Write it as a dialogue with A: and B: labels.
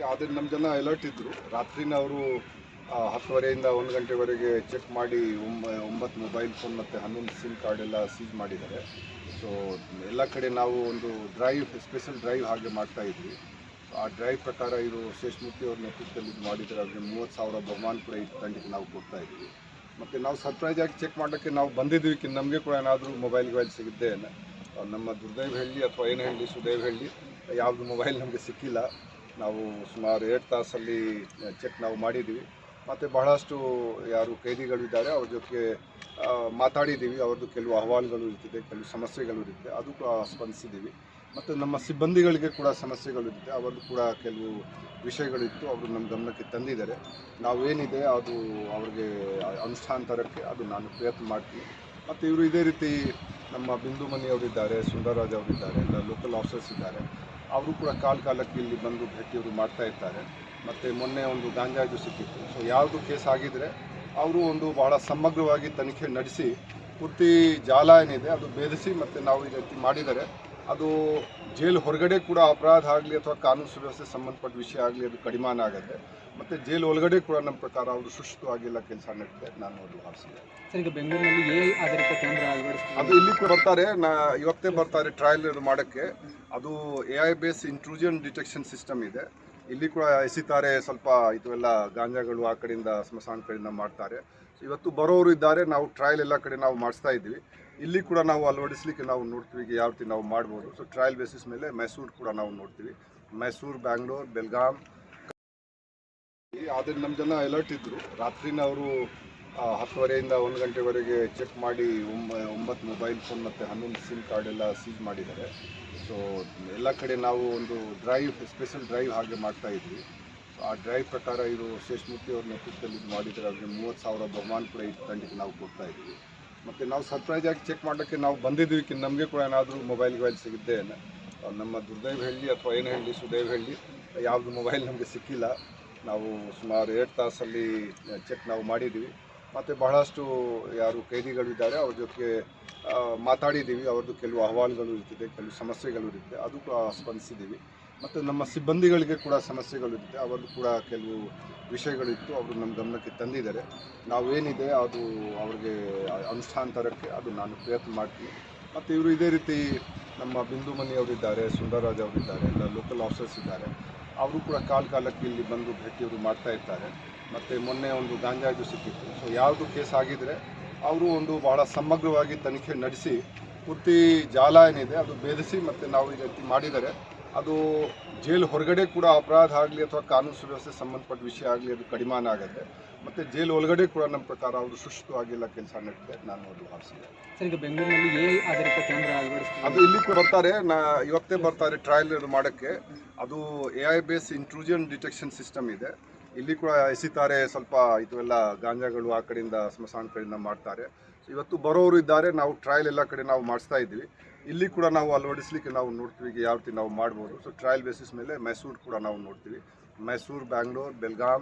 A: ಆದರೆ ನಮ್ಮ ಜನ ಅಲರ್ಟ್ ಇದ್ದರು. ರಾತ್ರಿನ ಅವರು 10:30ಯಿಂದ 1 ಗಂಟೆವರೆಗೆ ಚೆಕ್ ಮಾಡಿ 9 ಮೊಬೈಲ್ ಫೋನ್ ಮತ್ತು 11 ಸಿಮ್ ಕಾರ್ಡ್ ಎಲ್ಲ ಸೀಜ್ ಮಾಡಿದ್ದಾರೆ. ಸೊ ಎಲ್ಲ ಕಡೆ ನಾವು ಒಂದು ಸ್ಪೆಷಲ್ ಡ್ರೈವ್ ಹಾಗೆ ಮಾಡ್ತಾ ಇದ್ವಿ. ಆ ಡ್ರೈವ್ ಪ್ರಕಾರ ಇದು ಶೇಷಮೂರ್ತಿ ಅವ್ರ ನೇತೃತ್ವದಲ್ಲಿ ಇದು ಮಾಡಿದರೆ ಅವ್ರಿಗೆ 30,000 ಬಹುಮಾನ ಕೂಡ ಈ ತಂಡಕ್ಕೆ ನಾವು ಕೊಡ್ತಾ ಇದ್ವಿ. ಮತ್ತು ನಾವು ಸರ್ಪ್ರೈಸ್ ಆಗಿ ಚೆಕ್ ಮಾಡೋಕ್ಕೆ ನಾವು ಬಂದಿದ್ವಿ. ನಮಗೆ ಕೂಡ ಏನಾದರೂ ಮೊಬೈಲ್ ಸಿಗುತ್ತೆ ನಮ್ಮ ದುರ್ದೈವ ಹೇಳಿ ಅಥವಾ ಏನು ಹೇಳಿ ಸುದೈವ ಹೇಳಿ ಯಾವುದು ಮೊಬೈಲ್ ನಮಗೆ ಸಿಕ್ಕಿಲ್ಲ. ನಾವು ಸುಮಾರು 2 ತಾಸಲ್ಲಿ ಚೆಕ್ ನಾವು ಮಾಡಿದ್ದೀವಿ. ಮತ್ತು ಬಹಳಷ್ಟು ಯಾರು ಕೈದಿಗಳಿದ್ದಾರೆ ಅವ್ರ ಜೊತೆಗೆ ಮಾತಾಡಿದ್ದೀವಿ. ಅವ್ರದ್ದು ಕೆಲವು ಅಹವಾಲುಗಳು ಇರ್ತಿದೆ, ಕೆಲವು ಸಮಸ್ಯೆಗಳು ಇರುತ್ತೆ, ಅದು ಕೂಡ ಸ್ಪಂದಿಸಿದ್ದೀವಿ. ಮತ್ತು ನಮ್ಮ ಸಿಬ್ಬಂದಿಗಳಿಗೆ ಕೂಡ ಸಮಸ್ಯೆಗಳು ಇರುತ್ತೆ, ಅವರದ್ದು ಕೂಡ ಕೆಲವು ವಿಷಯಗಳಿತ್ತು, ಅವರು ನಮ್ಮ ಗಮನಕ್ಕೆ ತಂದಿದ್ದಾರೆ. ನಾವೇನಿದೆ ಅದು ಅವ್ರಿಗೆ ಅನುಷ್ಠಾನ ತರೋಕ್ಕೆ ಅದು ನಾನು ಪ್ರಯತ್ನ ಮಾಡ್ತೀನಿ. ಮತ್ತು ಇವರು ಇದೇ ರೀತಿ ನಮ್ಮ ಬಿಂದು ಮನಿಯವರಿದ್ದಾರೆ, ಸುಂದರರಾಜ್ ಅವರಿದ್ದಾರೆ, ಎಲ್ಲ ಲೋಕಲ್ ಆಫೀಸರ್ಸ್ ಇದ್ದಾರೆ. ಅವರು ಕೂಡ ಕಾಲಕ್ಕೆ ಇಲ್ಲಿ ಬಂದು ಭೇಟಿಯವರು ಮಾಡ್ತಾ ಇರ್ತಾರೆ. ಮತ್ತು ಮೊನ್ನೆ ಒಂದು ಗಾಂಜಾ ಇದು ಸಿಕ್ಕಿತ್ತು. ಸೊ ಯಾವುದು ಕೇಸ್ ಆಗಿದ್ದರೆ ಅವರು ಒಂದು ಭಾಳ ಸಮಗ್ರವಾಗಿ ತನಿಖೆ ನಡೆಸಿ ಪೂರ್ತಿ ಜಾಲ ಏನಿದೆ ಅದು ಭೇದಿಸಿ ಮತ್ತು ನಾವು ಈ ರೀತಿ ಮಾಡಿದರೆ ಅದು ಜೈಲು ಹೊರಗಡೆ ಕೂಡ ಅಪರಾಧ ಆಗಲಿ ಅಥವಾ ಕಾನೂನು ಸುವ್ಯವಸ್ಥೆ ಸಂಬಂಧಪಟ್ಟ ವಿಷಯ ಆಗಲಿ ಅದು ಕಡಿಮಾನ ಆಗುತ್ತೆ. ಮತ್ತು ಜೈಲು ಒಳಗಡೆ ಕೂಡ ನಮ್ಮ ಪ್ರಕಾರ ಅವರು ಸುಷ್ಟವಾಗಿಲ್ಲ ಕೆಲಸ ನಡೆದಿದೆ, ನಾನು ಅದು ಭಾವಿಸಿದೆ.
B: ಸರ್, ಈಗ ಬೆಂಗಳೂರಿನಲ್ಲಿ AI ಆಧಾರಿತ ಕ್ಯಾಮ್ರಾ
A: ಅದು ಇಲ್ಲಿ ಕೂಡ ಬರ್ತಾರೆ, ಇವತ್ತೇ ಬರ್ತಾರೆ ಟ್ರಯಲ್ ಇದು ಮಾಡೋಕ್ಕೆ. ಅದು AI base intrusion detection system ಇದೆ. ಇಲ್ಲಿ ಕೂಡ ಎಸಿತಾರೆ ಸ್ವಲ್ಪ ಇದೆಲ್ಲ ಗಾಂಜಾಗಳು ಆ ಕಡೆಯಿಂದ ಸ್ಮಶಾನ ಕಡೆಯಿಂದ ಮಾಡ್ತಾರೆ. ಇವತ್ತು ಬರೋರು ಇದ್ದಾರೆ, ನಾವು ಟ್ರಯಲ್ ಎಲ್ಲ ಕಡೆ ನಾವು ಮಾಡಿಸ್ತಾ ಇದ್ವಿ. ಇಲ್ಲಿ ಕೂಡ ನಾವು ಅಳವಡಿಸಲಿಕ್ಕೆ ನಾವು ನೋಡ್ತೀವಿ ಯಾವ ರೀತಿ ನಾವು ಮಾಡ್ಬೋದು. ಸೊ ಟ್ರಯಲ್ ಬೇಸಿಸ್ ಮೇಲೆ ಮೈಸೂರು ಕೂಡ ನಾವು ನೋಡ್ತೀವಿ, ಮೈಸೂರು, ಬ್ಯಾಂಗ್ಳೂರು, ಬೆಳಗಾಂ. ಆದರೆ ನಮ್ಮ ಜನ ಅಲರ್ಟ್ ಇದ್ದರು. ರಾತ್ರಿನ ಅವರು 10:30ಯಿಂದ 1 ಗಂಟೆವರೆಗೆ ಚೆಕ್ ಮಾಡಿ 9 ಮೊಬೈಲ್ ಫೋನ್ ಮತ್ತು 11 ಸಿಮ್ ಕಾರ್ಡ್ ಎಲ್ಲ ಸೀಜ್ ಮಾಡಿದ್ದಾರೆ. ಸೊ ಎಲ್ಲ ಕಡೆ ನಾವು ಒಂದು ಸ್ಪೆಷಲ್ ಡ್ರೈವ್ ಹಾಗೆ ಮಾಡ್ತಾ ಇದ್ವಿ. ಆ ಡ್ರೈವ್ ಪ್ರಕಾರ ಇದು ಶೇಷಮೂರ್ತಿ ಅವ್ರ ನೇತೃತ್ವದಲ್ಲಿ ಇದು ಮಾಡಿದರೆ ಅವ್ರಿಗೆ 30,000 ಬಹುಮಾನ ಕೂಡ ಈ ತಂಡಕ್ಕೆ ನಾವು ಕೊಡ್ತಾ ಇದ್ವಿ. ಮತ್ತು ನಾವು ಸರ್ಪ್ರೈಸ್ ಆಗಿ ಚೆಕ್ ಮಾಡೋಕ್ಕೆ ನಾವು ಬಂದಿದ್ವಿ. ನಮಗೆ ಕೂಡ ಏನಾದರೂ ಮೊಬೈಲ್ ಸಿಗುತ್ತೆ ನಮ್ಮ ದುರ್ದೈವ ಹೇಳಿ ಅಥವಾ ಏನು ಹೇಳಿ ಸುದೈವ ಹೇಳಿ ಯಾವುದು ಮೊಬೈಲ್ ನಮಗೆ ಸಿಕ್ಕಿಲ್ಲ. ನಾವು ಸುಮಾರು 2 ತಾಸಲ್ಲಿ ಚೆಕ್ ನಾವು ಮಾಡಿದ್ದೀವಿ. ಮತ್ತು ಬಹಳಷ್ಟು ಯಾರು ಕೈದಿಗಳಿದ್ದಾರೆ ಅವ್ರ ಜೊತೆಗೆ ಮಾತಾಡಿದ್ದೀವಿ. ಅವ್ರದ್ದು ಕೆಲವು ಅಹವಾಲುಗಳು ಇರ್ತಿದೆ, ಕೆಲವು ಸಮಸ್ಯೆಗಳು ಇರುತ್ತೆ, ಅದು ಕೂಡ ಸ್ಪಂದಿಸಿದ್ದೀವಿ. ಮತ್ತು ನಮ್ಮ ಸಿಬ್ಬಂದಿಗಳಿಗೆ ಕೂಡ ಸಮಸ್ಯೆಗಳು ಇರುತ್ತೆ, ಅವರದ್ದು ಕೂಡ ಕೆಲವು ವಿಷಯಗಳಿತ್ತು, ಅವರು ನಮ್ಮ ಗಮನಕ್ಕೆ ತಂದಿದ್ದಾರೆ. ನಾವೇನಿದೆ ಅದು ಅವ್ರಿಗೆ ಅನುಷ್ಠಾನ ತರೋಕ್ಕೆ ಅದು ನಾನು ಪ್ರಯತ್ನ ಮಾಡ್ತೀನಿ. ಮತ್ತು ಇವರು ಇದೇ ರೀತಿ ನಮ್ಮ ಬಿಂದು ಮನಿಯವರಿದ್ದಾರೆ, ಸುಂದರರಾಜ್ ಅವರಿದ್ದಾರೆ, ಎಲ್ಲ ಲೋಕಲ್ ಆಫೀಸರ್ಸ್ ಇದ್ದಾರೆ. ಅವರು ಕೂಡ ಕಾಲಕ್ಕೆ ಇಲ್ಲಿ ಬಂದು ಭೇಟಿಯವರು ಮಾಡ್ತಾ ಇರ್ತಾರೆ. ಮತ್ತು ಮೊನ್ನೆ ಒಂದು ಗಾಂಜಾ ಇದು ಸಿಕ್ಕಿತ್ತು. ಸೊ ಯಾವುದು ಕೇಸ್ ಆಗಿದ್ದರೆ ಅವರು ಒಂದು ಭಾಳ ಸಮಗ್ರವಾಗಿ ತನಿಖೆ ನಡೆಸಿ ಪೂರ್ತಿ ಜಾಲ ಏನಿದೆ ಅದು ಭೇದಿಸಿ ಮತ್ತು ನಾವು ಈ ರೀತಿ ಮಾಡಿದರೆ ಅದು ಜೈಲು ಹೊರಗಡೆ ಕೂಡ ಅಪರಾಧ ಆಗಲಿ ಅಥವಾ ಕಾನೂನು ಸುವ್ಯವಸ್ಥೆ ಸಂಬಂಧಪಟ್ಟ ವಿಷಯ ಆಗಲಿ ಅದು ಕಡಿಮಾನ ಆಗುತ್ತೆ. ಮತ್ತು ಜೈಲು ಒಳಗಡೆ ಕೂಡ ನಮ್ಮ ಪ್ರಕಾರ ಅವರು ಸುಷ್ಟವಾಗಿಲ್ಲ ಕೆಲಸ ನಡೆದಿದೆ, ನಾನು ಅದು ಭಾವಿಸಿದೆ.
B: ಸರ್, ಈಗ ಬೆಂಗಳೂರಿನಲ್ಲಿ AI ಆಧಾರಿತ ಕ್ಯಾಮ್ರಾ
A: ಅದು ಇಲ್ಲಿ ಕೂಡ ಬರ್ತಾರೆ, ಇವತ್ತೇ ಬರ್ತಾರೆ ಟ್ರಯಲ್ ಇದು ಮಾಡೋಕ್ಕೆ. ಅದು AI base intrusion detection system ಇದೆ. ಇಲ್ಲಿ ಕೂಡ ಎಸಿತಾರೆ ಸ್ವಲ್ಪ ಇದೆಲ್ಲ ಗಾಂಜಾಗಳು ಆ ಕಡೆಯಿಂದ ಸ್ಮಶಾನ ಕಡೆಯಿಂದ ಮಾಡ್ತಾರೆ. ಇವತ್ತು ಬರೋರು ಇದ್ದಾರೆ, ನಾವು ಟ್ರಯಲ್ ಎಲ್ಲ ಕಡೆ ನಾವು ಮಾಡಿಸ್ತಾ ಇದ್ವಿ. ಇಲ್ಲಿ ಕೂಡ ನಾವು ಅಳವಡಿಸಲಿಕ್ಕೆ ನಾವು ನೋಡ್ತೀವಿ ಯಾವ ರೀತಿ ನಾವು ಮಾಡ್ಬೋದು. ಸೊ ಟ್ರಯಲ್ ಬೇಸಿಸ್ ಮೇಲೆ ಮೈಸೂರು ಕೂಡ ನಾವು ನೋಡ್ತೀವಿ, ಮೈಸೂರು, ಬ್ಯಾಂಗ್ಳೂರು, ಬೆಳಗಾಂ.